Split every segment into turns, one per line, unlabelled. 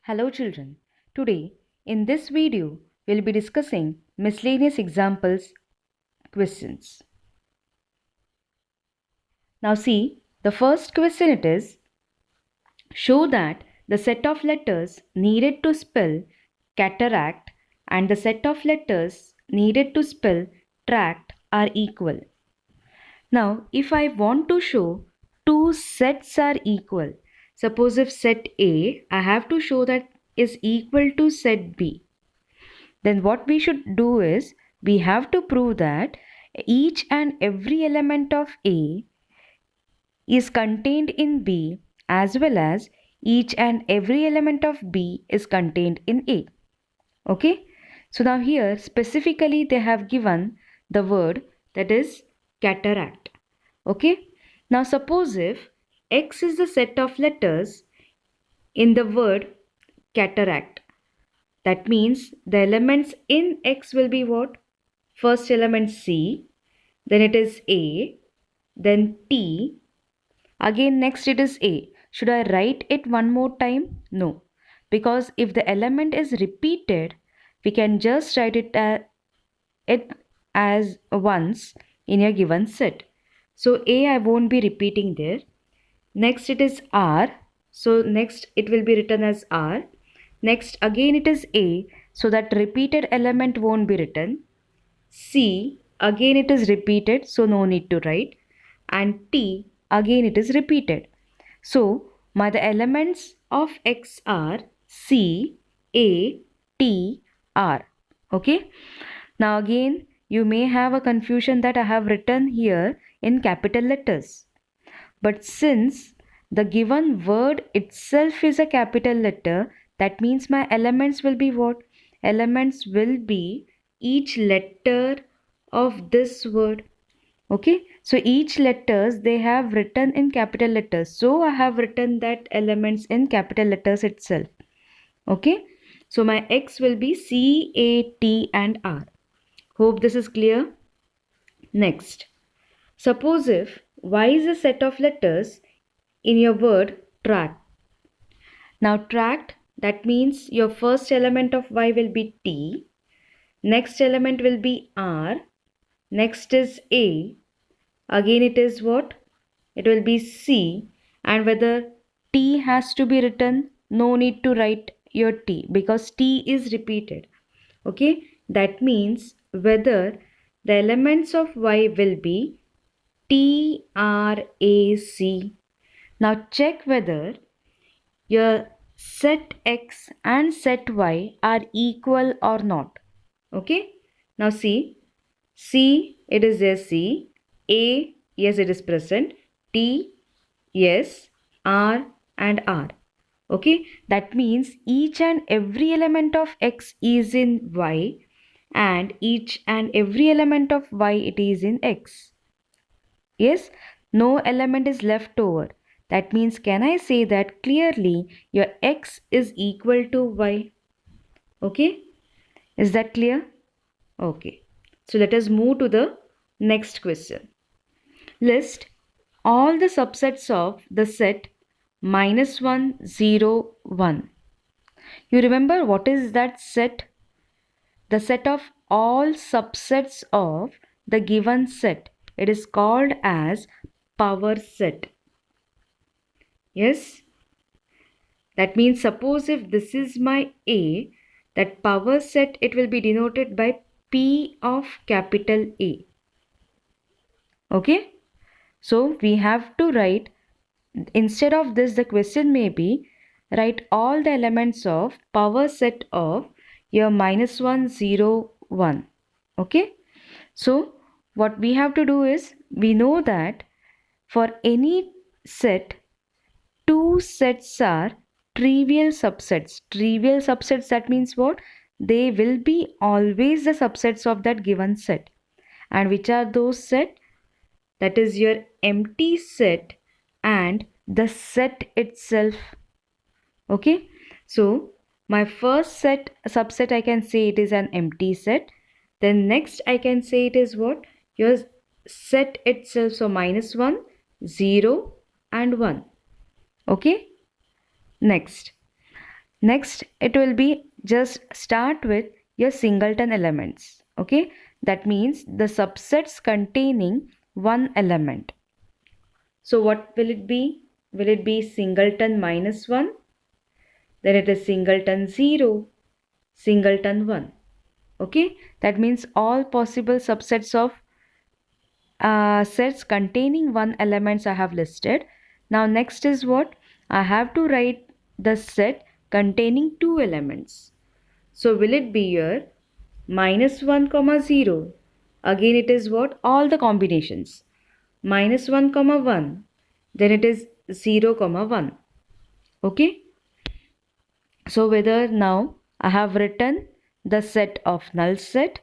Hello children. Today in this video we'll be discussing miscellaneous examples questions. Now see, the first question it is, show that the set of letters needed to spell cataract and the set of letters needed to spell tract are equal. Now if I want to show two sets are equal, suppose if set A I have to show that is equal to set B, then what we should do is we have to prove that each and every element of A is contained in B as well as each and every element of B is contained in A. Okay? So now here specifically they have given the word that is cataract. Okay? Now suppose if X is the set of letters in the word cataract. That means the elements in X will be what? First element C, then it is A, then T, again next it is A. Should I write it one more time? No. Because if the element is repeated, we can just write it as once in a given set. So A I won't be repeating there. Next it is R. So next it will be written as R. Next again it is A. So that repeated element won't be written. C, again it is repeated, so no need to write. And T, again it is repeated. So the elements of X are C, A, T, R. Okay. Now again you may have a confusion that I have written here in capital letters. But since the given word itself is a capital letter, that means my elements will be what? Elements will be each letter of this word. Okay, so each letters they have written in capital letters. So I have written that elements in capital letters itself. Okay, so my X will be C, A, T and R. Hope this is clear. Next, suppose if Y is a set of letters in your word tract. Now tract, that means your first element of Y will be T, next element will be R, next is A, again it is what? It will be C, and whether T has to be written, no need to write your T because T is repeated. Okay, that means whether the elements of Y will be T, R, A, C. Now check whether your set X and set Y are equal or not. Okay. Now see. C, it is a C. A, yes, it is present. T, yes. R and R. Okay. That means each and every element of X is in Y and each and every element of Y it is in X. Yes, no element is left over. That means can I say that clearly your X is equal to Y? Okay, is that clear? Okay, so let us move to the next question. List all the subsets of the set -1, 0, 1. You remember what is that set? The set of all subsets of the given set. It is called as power set. Yes, that means suppose if this is my A, that power set it will be denoted by P of capital A. Okay, so we have to write, instead of this the question may be write all the elements of power set of your -1, 0, 1. Okay, so what we have to do is we know that for any set, two sets are trivial subsets. Trivial subsets, that means what? They will be always the subsets of that given set. And which are those set? That is your empty set and the set itself. Okay. So my first set subset I can say it is an empty set. Then next I can say it is what? Your set itself. So -1, 0 and 1. Okay. Next, Next, it will be just start with your singleton elements. Okay, that means the subsets containing one element. So what will it be? Will it be singleton minus 1? Then it is singleton 0, singleton 1. Okay, that means all possible subsets of sets containing one elements I have listed. Now next is what? I have to write the set containing two elements. So will it be here minus 1 comma 0? Again it is what? All the combinations. Minus 1 comma 1. Then it is 0 comma 1. Okay. So whether now I have written the set of null set,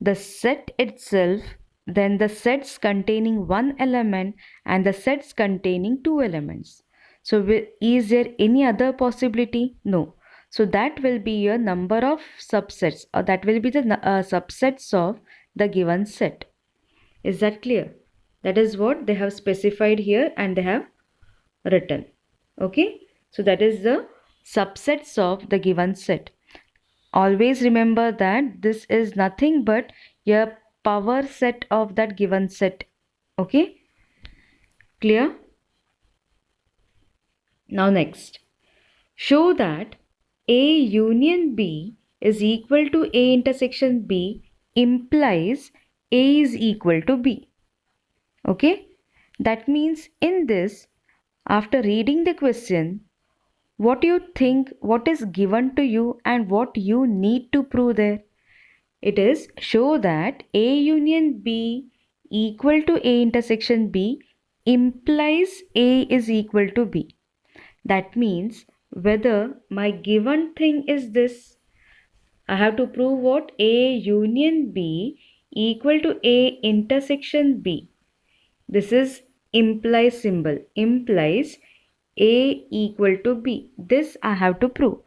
the set itself, then the sets containing one element and the sets containing two elements. So is there any other possibility? No. So that will be your number of subsets, or that will be the subsets of the given set. Is that clear? That is what they have specified here and they have written. Okay. So that is the subsets of the given set. Always remember that this is nothing but a power set of that given set. Okay, clear? Now next, show that A union B is equal to A intersection B implies A is equal to B. Okay, that means in this, after reading the question, what do you think, what is given to you and what you need to prove there? It is show that A union B equal to A intersection B implies A is equal to B. That means whether my given thing is this, I have to prove what? A union B equal to A intersection B. This is implies symbol, implies A equal to B. This I have to prove.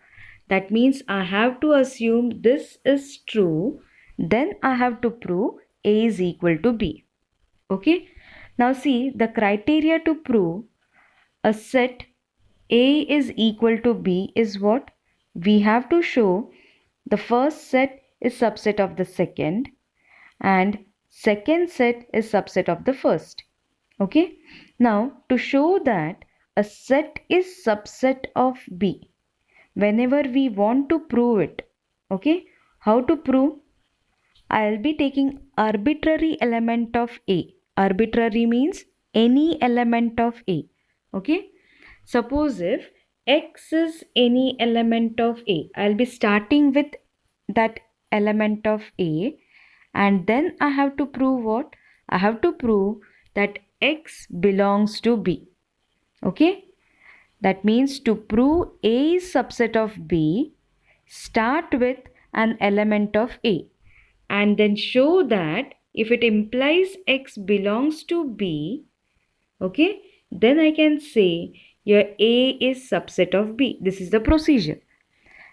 That means I have to assume this is true. Then I have to prove A is equal to B. Okay. Now see the criteria to prove a set A is equal to B is what? We have to show the first set is subset of the second and second set is subset of the first. Okay. Now to show that a set is subset of B, whenever we want to prove it, okay, how to prove? I'll be taking arbitrary element of A. Arbitrary means any element of A. Okay. Suppose if X is any element of A, I'll be starting with that element of A and then I have to prove what? I have to prove that X belongs to B. Okay. That means to prove A is subset of B, start with an element of A and then show that if it implies X belongs to B, okay, then I can say your A is subset of B. This is the procedure.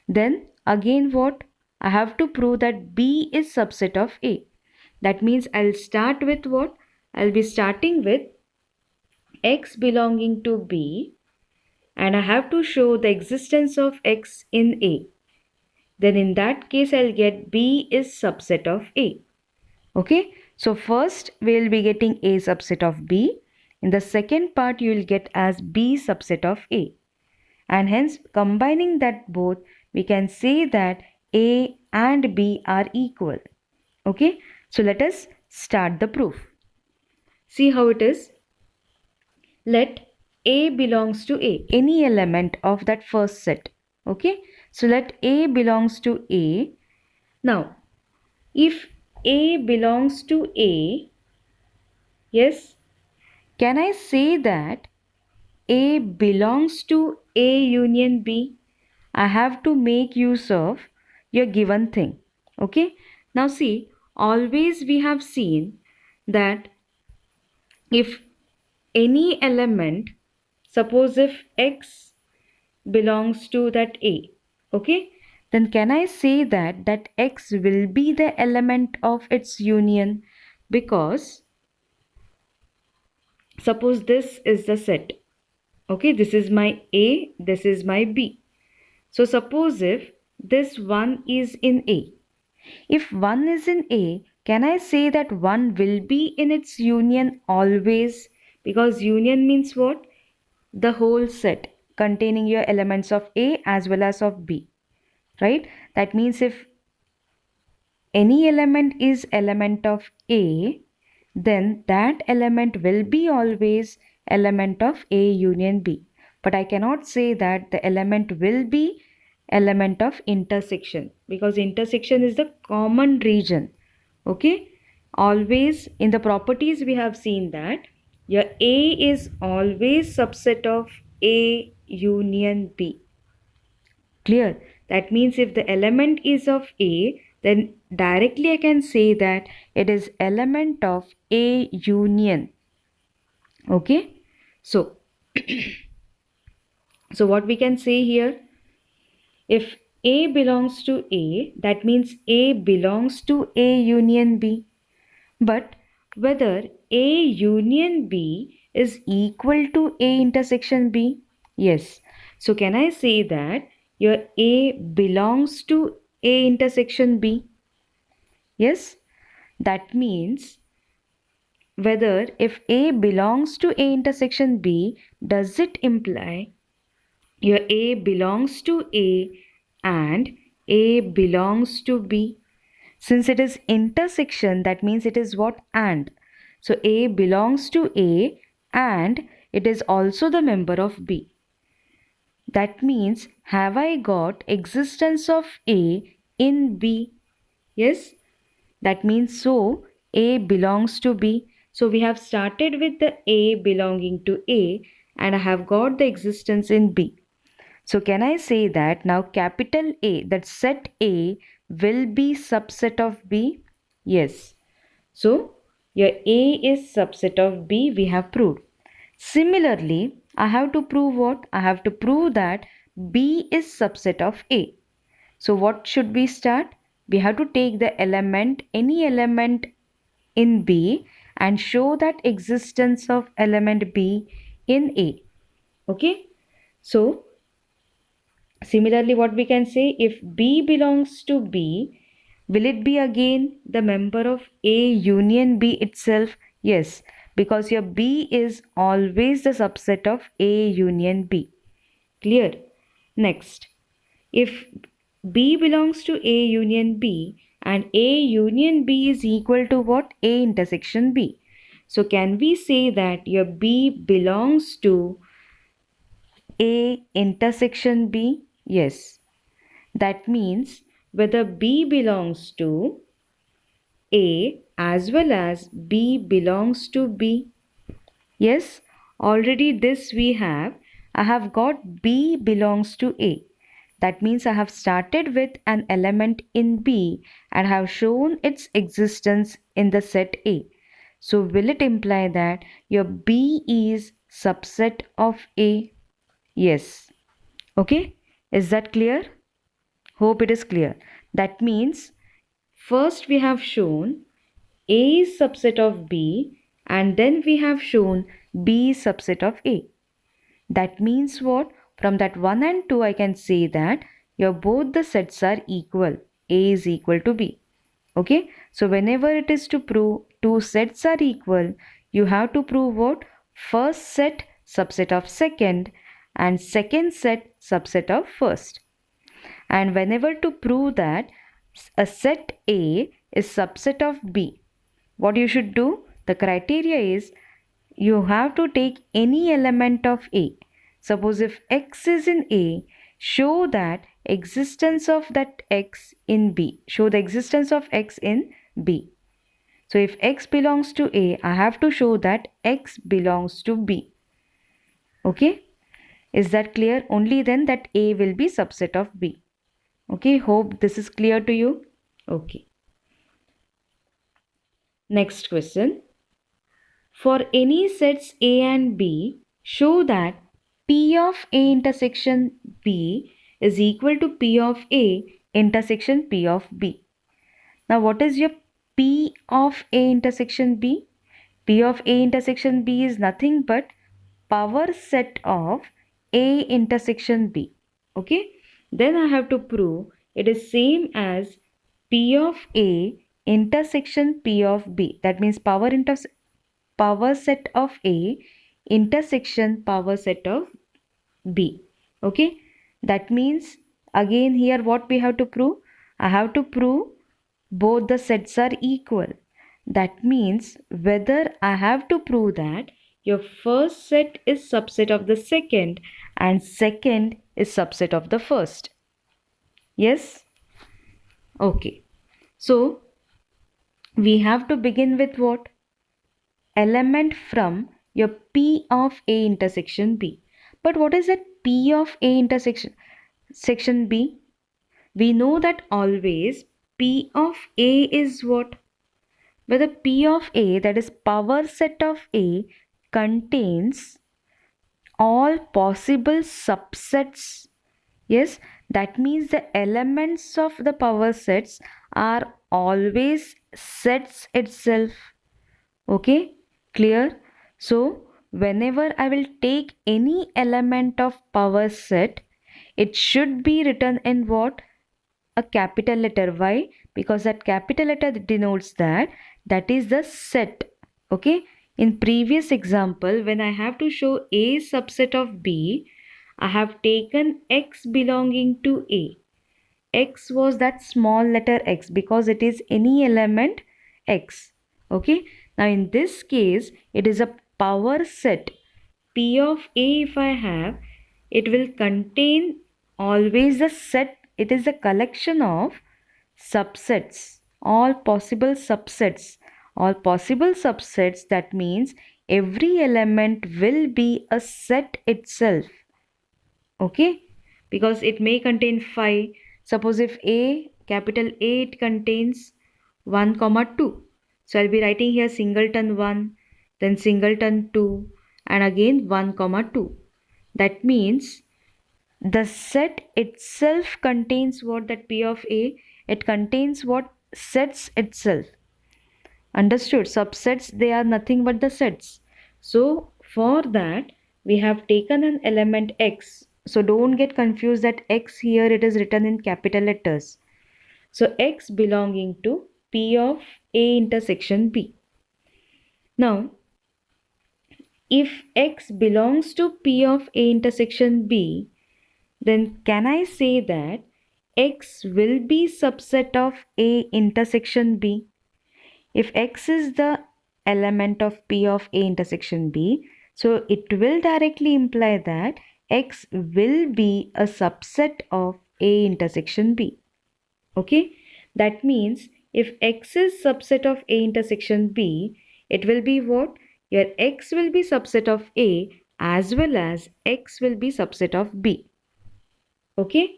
Then again what? I have to prove that B is subset of A. That means I'll start with what? I'll be starting with X belonging to B and I have to show the existence of X in A. Then in that case I'll get B is subset of A. Okay, so first we will be getting A subset of B. In the second part you will get as B subset of A. And hence combining that both we can say that A and B are equal. Okay, so let us start the proof. See how it is. Let A belongs to A, any element of that first set. Okay, so let A belongs to A. Now, if A belongs to A, yes, can I say that A belongs to A union B? I have to make use of your given thing. Okay, now see, always we have seen that if any element, suppose if X belongs to that A, okay, then can I say that X will be the element of its union? Because suppose this is the set, okay, this is my A, this is my B. So suppose if this 1 is in A. If 1 is in A, can I say that 1 will be in its union always? Because union means what? The whole set containing your elements of A as well as of B, right? That means if any element is element of A, then that element will be always element of A union B. But I cannot say that the element will be element of intersection, because intersection is the common region. Okay, always in the properties we have seen that your A is always subset of A union B. Clear? That means if the element is of A, then directly I can say that it is element of A union. Okay? So, so what we can say here, if A belongs to A, that means A belongs to A union B. But whether A union B is equal to A intersection B? Yes. So can I say that your A belongs to A intersection B? Yes. That means whether if A belongs to A intersection B, does it imply your A belongs to A and A belongs to B? Since it is intersection, that means it is what? And. So A belongs to A and it is also the member of B. That means have I got existence of A in B? Yes. That means so A belongs to B. So we have started with the A belonging to A and I have got the existence in B. So can I say that now capital A, that set A will be subset of B? Yes. So your A is subset of B, we have proved. Similarly, I have to prove what? I have to prove that B is subset of A. So what should we start? We have to take the element, any element in B and show that existence of element B in A. Okay. So similarly, what we can say, if B belongs to B, will it be again the member of A union B itself? Yes, because your B is always the subset of A union B. Clear? Next, if B belongs to A union B and A union B is equal to what? A intersection B. So can we say that your B belongs to A intersection B? Yes. That means whether B belongs to A as well as B belongs to B. Yes, already this we have. I have got B belongs to A. That means I have started with an element in B and have shown its existence in the set A. So will it imply that your B is subset of A? Yes. Okay. Is that clear? Hope it is clear. That means first we have shown A is subset of B and then we have shown B is subset of A. That means what? From that 1 and 2 I can say that your both the sets are equal. A is equal to B. Okay. So whenever it is to prove two sets are equal, you have to prove what? First set subset of second and second set subset of first. And whenever to prove that a set A is subset of B, what you should do? The criteria is you have to take any element of A. Suppose if X is in A, show that existence of that X in B. Show the existence of X in B. So if X belongs to A, I have to show that X belongs to B. Okay? Is that clear? Only then that A will be subset of B. Okay, hope this is clear to you. Okay. Next question. For any sets A and B, show that P of A intersection B is equal to P of A intersection P of B. Now what is your P of A intersection B? P of A intersection B is nothing but power set of A intersection B. Okay. Then I have to prove it is same as P of A intersection P of B. That means power set of A intersection power set of B. Okay. That means again here what we have to prove? I have to prove both the sets are equal. That means whether I have to prove that your first set is subset of the second and second is subset of the first. Yes? Okay. So we have to begin with what? Element from your P of A intersection B. But what is that P of A intersection section B? We know that always P of A is what? Whether P of A, that is power set of A, contains all possible subsets. Yes, that means the elements of the power sets are always sets itself. Okay, clear? So, whenever I will take any element of power set, it should be written in what? A capital letter. Why? Because that capital letter denotes that is the set. Okay, in previous example, when I have to show A subset of B, I have taken X belonging to A. X was that small letter X because it is any element X. Okay, now in this case it is a power set P of A. If I have, it will contain always the set. It is a collection of subsets, all possible subsets. All possible subsets, that means every element will be a set itself. Okay, because it may contain 5. Suppose if A, capital A, it contains 1 comma 2. So I'll be writing here singleton 1, then singleton 2, and again 1 comma 2. That means the set itself contains what? That P of A, it contains what? Sets itself. Understood? Subsets, they are nothing but the sets. So for that we have taken an element X. So don't get confused that X here it is written in capital letters. So X belonging to P of A intersection B. Now if X belongs to P of A intersection B, then can I say that X will be subset of A intersection B? If X is the element of P of A intersection B, so it will directly imply that X will be a subset of A intersection B. Okay, that means if X is subset of A intersection B, it will be what? Your X will be subset of A as well as X will be subset of B. Okay,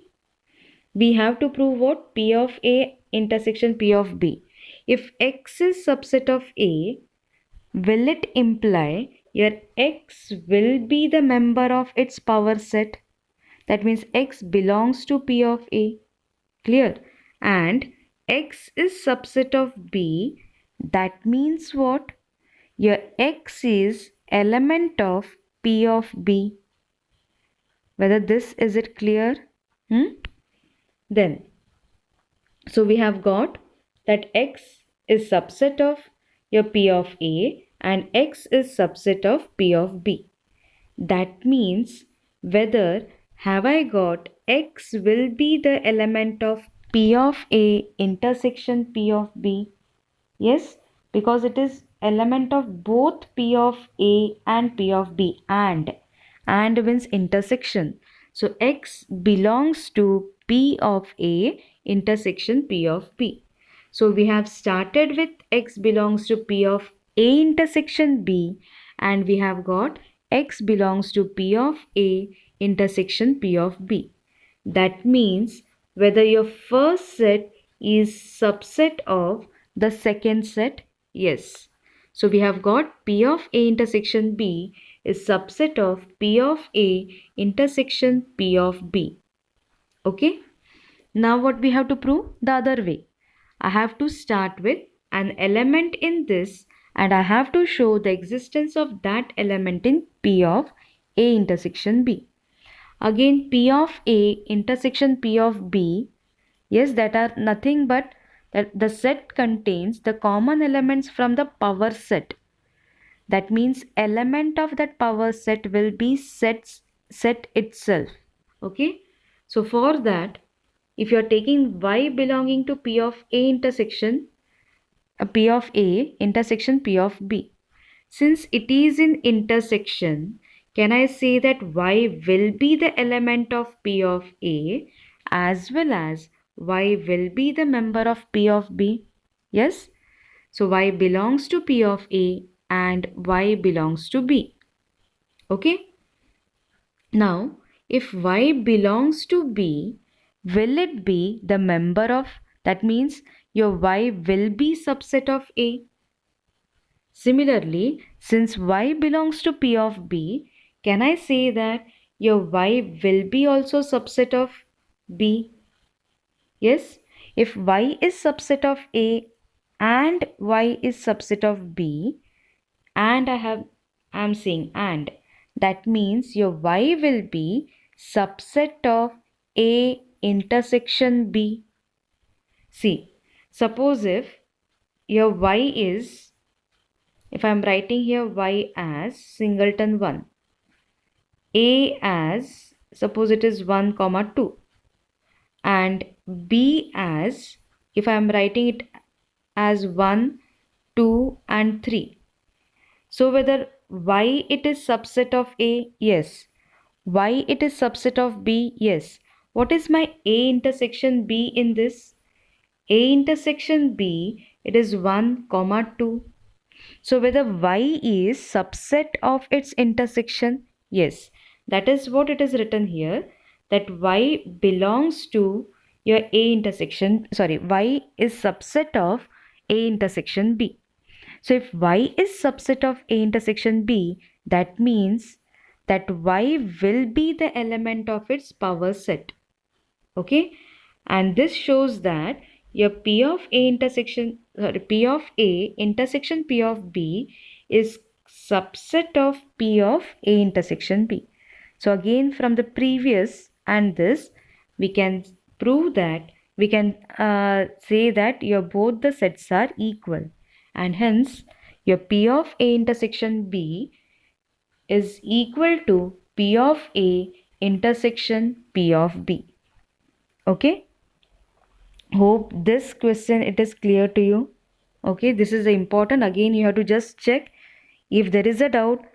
we have to prove what? P of A intersection P of B. If X is subset of A, will it imply your X will be the member of its power set? That means X belongs to P of A. Clear? And X is subset of B. That means what? Your X is element of P of B. Whether this is it clear? Then, so we have got that X is subset of your P of A and X is subset of P of B. That means whether have I got X will be the element of P of A intersection P of B? Yes, because it is element of both P of A and P of B, and means intersection. So X belongs to P of A intersection P of B. So we have started with X belongs to P of A intersection B, and we have got X belongs to P of A intersection P of B. That means whether your first set is subset of the second set? Yes. So we have got P of A intersection B is subset of P of A intersection P of B. Okay. Now what we have to prove? The other way. I have to start with an element in this and I have to show the existence of that element in P of A intersection B. Again, P of A intersection P of B, yes, that are nothing but that the set contains the common elements from the power set. That means element of that power set will be set itself. Okay. So for that, if you are taking Y belonging to P of A intersection, P of A intersection P of B. Since it is in intersection, can I say that Y will be the element of P of A as well as Y will be the member of P of B? Yes. So Y belongs to P of A and Y belongs to B. Okay. Now, if Y belongs to B, will it be the member of, that means your Y will be subset of A. Similarly, since Y belongs to P of B, can I say that your Y will be also subset of B? Yes, if Y is subset of A and Y is subset of B, and I'm saying and, that means your Y will be subset of A intersection B. See, suppose if your Y is, if I'm writing here Y as singleton 1, A as, suppose it is 1 comma 2, and B as, if I'm writing it as 1, 2 and 3. So whether Y it is subset of A? Yes. Y it is subset of B? Yes. What is my A intersection B in this? A intersection B, it is 1 comma 2. So whether Y is subset of its intersection? Yes. That is what it is written here, that Y belongs to your A intersection, Y is subset of A intersection B. So if Y is subset of A intersection B, that means that Y will be the element of its power set. Okay, and this shows that your P of A intersection P of B is subset of P of A intersection B. So again, from the previous and this, we can prove that we can say that your both the sets are equal, and hence your P of A intersection B is equal to P of A intersection P of B. Okay, hope this question it is clear to you. Okay, this is important. Again, you have to just check. If there is a doubt,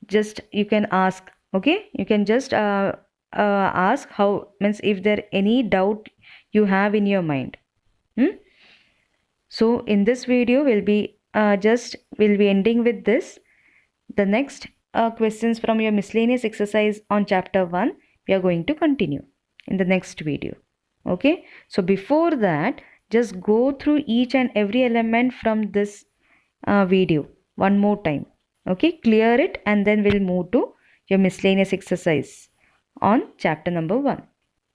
just you can ask. Okay, you can just ask how, means if there any doubt you have in your mind. So in this video we'll be ending with this. The next questions from your miscellaneous exercise on chapter 1 we are going to continue in the next video. Okay, so before that, just go through each and every element from this video one more time. Okay, clear it, and then we'll move to your miscellaneous exercise on chapter number 1.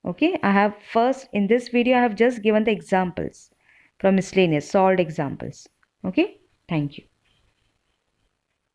Okay, I have first in this video I have just given the examples from miscellaneous solved examples. Okay, thank you.